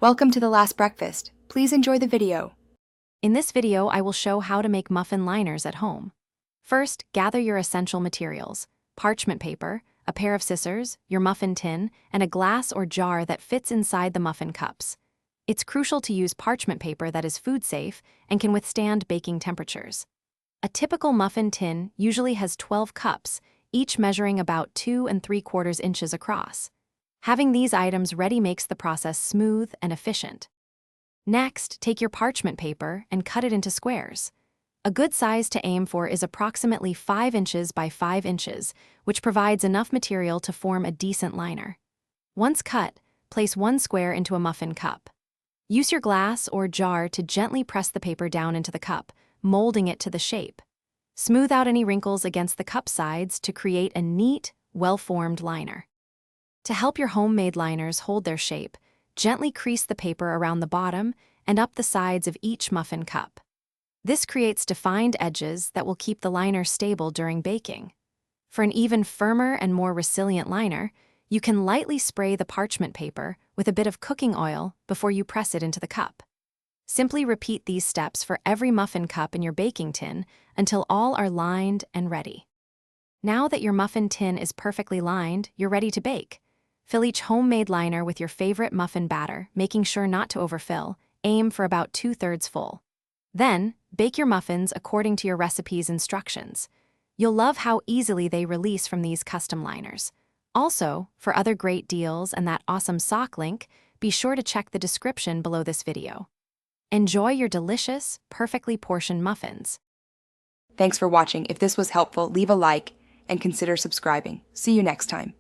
Welcome to The Last Breakfast. Please enjoy the video. In this video, I will show how to make muffin liners at home. First, gather your essential materials: parchment paper, a pair of scissors, your muffin tin, and a glass or jar that fits inside the muffin cups. It's crucial to use parchment paper that is food safe and can withstand baking temperatures. A typical muffin tin usually has 12 cups, each measuring about 2 3/4 inches across. Having these items ready makes the process smooth and efficient. Next, take your parchment paper and cut it into squares. A good size to aim for is approximately 5 inches by 5 inches, which provides enough material to form a decent liner. Once cut, place one square into a muffin cup. Use your glass or jar to gently press the paper down into the cup, molding it to the shape. Smooth out any wrinkles against the cup sides to create a neat, well-formed liner. To help your homemade liners hold their shape, gently crease the paper around the bottom and up the sides of each muffin cup. This creates defined edges that will keep the liner stable during baking. For an even firmer and more resilient liner, you can lightly spray the parchment paper with a bit of cooking oil before you press it into the cup. Simply repeat these steps for every muffin cup in your baking tin until all are lined and ready. Now that your muffin tin is perfectly lined, you're ready to bake. Fill each homemade liner with your favorite muffin batter, making sure not to overfill. Aim for about 2/3 full. Then, bake your muffins according to your recipe's instructions. You'll love how easily they release from these custom liners. Also, for other great deals and that awesome sock link, be sure to check the description below this video. Enjoy your delicious, perfectly portioned muffins. Thanks for watching. If this was helpful, leave a like and consider subscribing. See you next time.